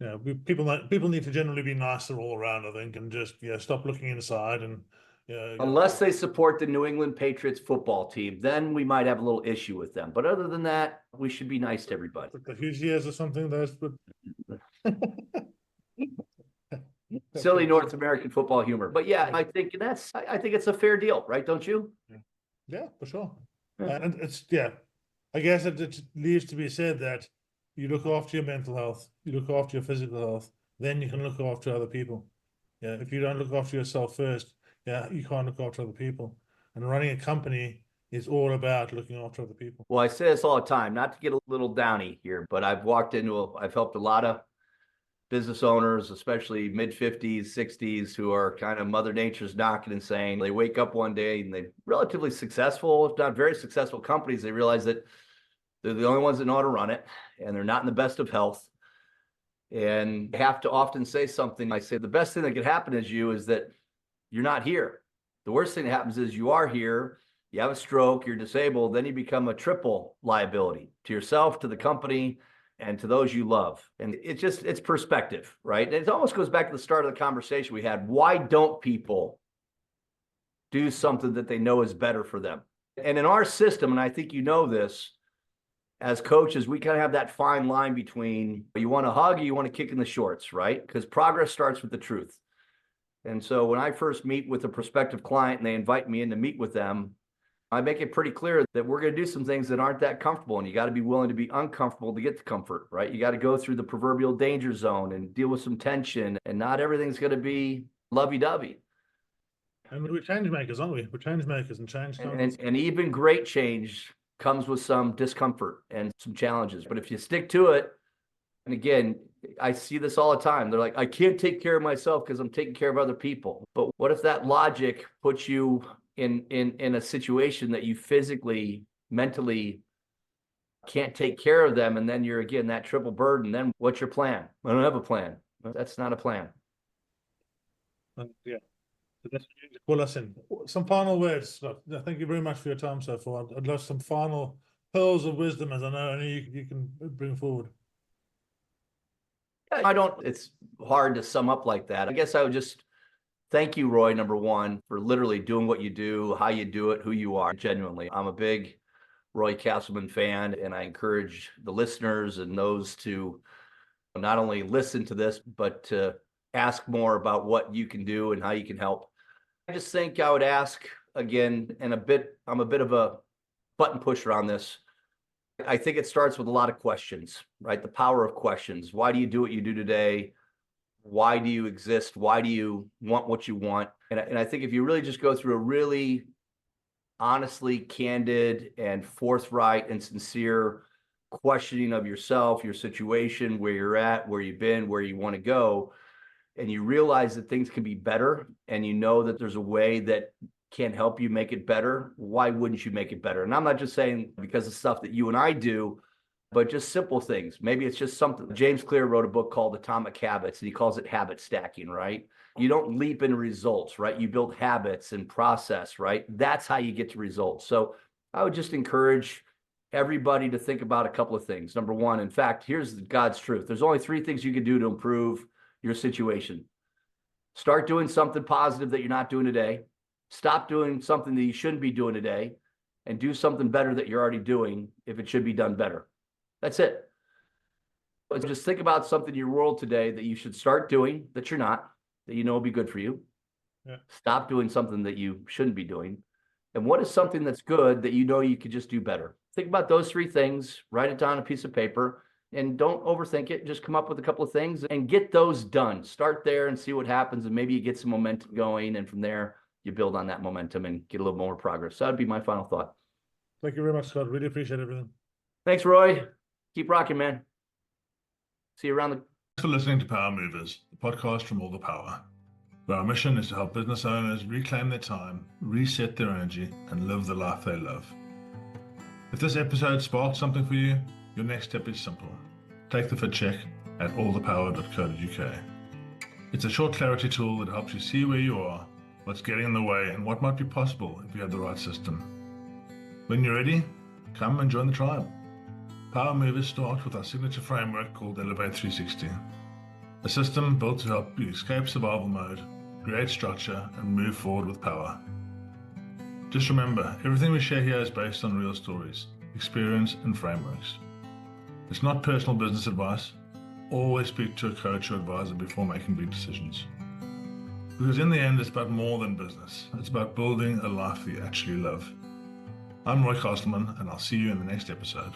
Yeah. People need to generally be nicer all around, I think, and just stop looking inside. And unless they support the New England Patriots football team, then we might have a little issue with them. But other than that, we should be nice to everybody. The huge years or something. Silly North American football humor. But yeah, I think it's a fair deal, right? Don't you? Yeah, for sure. And I guess it leaves to be said that you look after your mental health, you look after your physical health, then you can look after other people. Yeah, if you don't look after yourself first, you can't look after other people. And running a company is all about looking after other people. Well, I say this all the time, not to get a little downy here, but I've helped a lot of business owners, especially mid-50s, 60s, who are kind of Mother Nature's knocking and saying, they wake up one day and they're relatively successful, if not very successful companies. They realize that they're the only ones that know how to run it, and they're not in the best of health. And have to often say something. I say, the best thing that could happen is that you're not here. The worst thing that happens is you are here, you have a stroke, you're disabled, then you become a triple liability to yourself, to the company, and to those you love. And it's perspective, right? And it almost goes back to the start of the conversation we had. Why don't people do something that they know is better for them? And in our system, and I think you know this, as coaches, we kind of have that fine line between you want to hug or you want to kick in the shorts, right? Because progress starts with the truth. And so when I first meet with a prospective client and they invite me in to meet with them, I make it pretty clear that we're going to do some things that aren't that comfortable, and you got to be willing to be uncomfortable to get to comfort, right? You got to go through the proverbial danger zone and deal with some tension, and not everything's going to be lovey-dovey. And we're change makers, aren't we? We're change makers, and change comes. And even great change comes with some discomfort and some challenges. But if you stick to it, and again, I see this all the time. They're like, I can't take care of myself because I'm taking care of other people. But what if that logic puts you in a situation that you physically, mentally can't take care of them, and then you're again that triple burden? Then what's your plan? I don't have a plan. That's not a plan. Yeah. So that's what you need to call us in. Some final words, Scott. Thank you very much for your time so far. I'd love some final pearls of wisdom, as I know only you can bring forward. It's hard to sum up like that. I guess I would just thank you, Roy, number one, for literally doing what you do, how you do it, who you are. Genuinely, I'm a big Roy Castleman fan, and I encourage the listeners and those to not only listen to this, but to ask more about what you can do and how you can help. I just think I would ask again, and I'm a bit of a button pusher on this. I think it starts with a lot of questions, right? The power of questions. Why do you do what you do today? Why do you exist? Why do you want what you want? And I think if you really just go through a really honestly candid and forthright and sincere questioning of yourself, your situation, where you're at, where you've been, where you want to go, and you realize that things can be better, and you know that there's a way that can help you make it better, why wouldn't you make it better? And I'm not just saying because of stuff that you and I do, but just simple things. Maybe it's just something. James Clear wrote a book called Atomic Habits, and he calls it habit stacking, right? You don't leap into results, right? You build habits and process, right? That's how you get to results. So I would just encourage everybody to think about a couple of things. Number one, in fact, here's God's truth. There's only 3 things you can do to improve your situation. Start doing something positive that you're not doing today. Stop doing something that you shouldn't be doing today, and do something better that you're already doing if it should be done better. That's it. But just think about something in your world today that you should start doing that you're not, that you know will be good for you. Yeah. Stop doing something that you shouldn't be doing. And what is something that's good that you know you could just do better? Think about those 3 things, write it down on a piece of paper, and don't overthink it. Just come up with a couple of things and get those done. Start there and see what happens, and maybe you get some momentum going, and from there, you build on that momentum and get a little more progress. So that'd be my final thought. Thank you very much, Scott. Really appreciate everything. Thanks, Roy. Keep rocking, man. See you around the... Thanks for listening to Power Movers, the podcast from All the Power, where our mission is to help business owners reclaim their time, reset their energy, and live the life they love. If this episode sparked something for you, your next step is simple. Take the fit check at allthepower.co.uk. It's a short clarity tool that helps you see where you are, what's getting in the way, and what might be possible if you have the right system. When you're ready, come and join the tribe. Power Movers start with our signature framework called Elevate 360, a system built to help you escape survival mode, create structure, and move forward with power. Just remember, everything we share here is based on real stories, experience, and frameworks. It's not personal business advice. Always speak to a coach or advisor before making big decisions. Because in the end, it's about more than business. It's about building a life that you actually love. I'm Roy Castleman, and I'll see you in the next episode.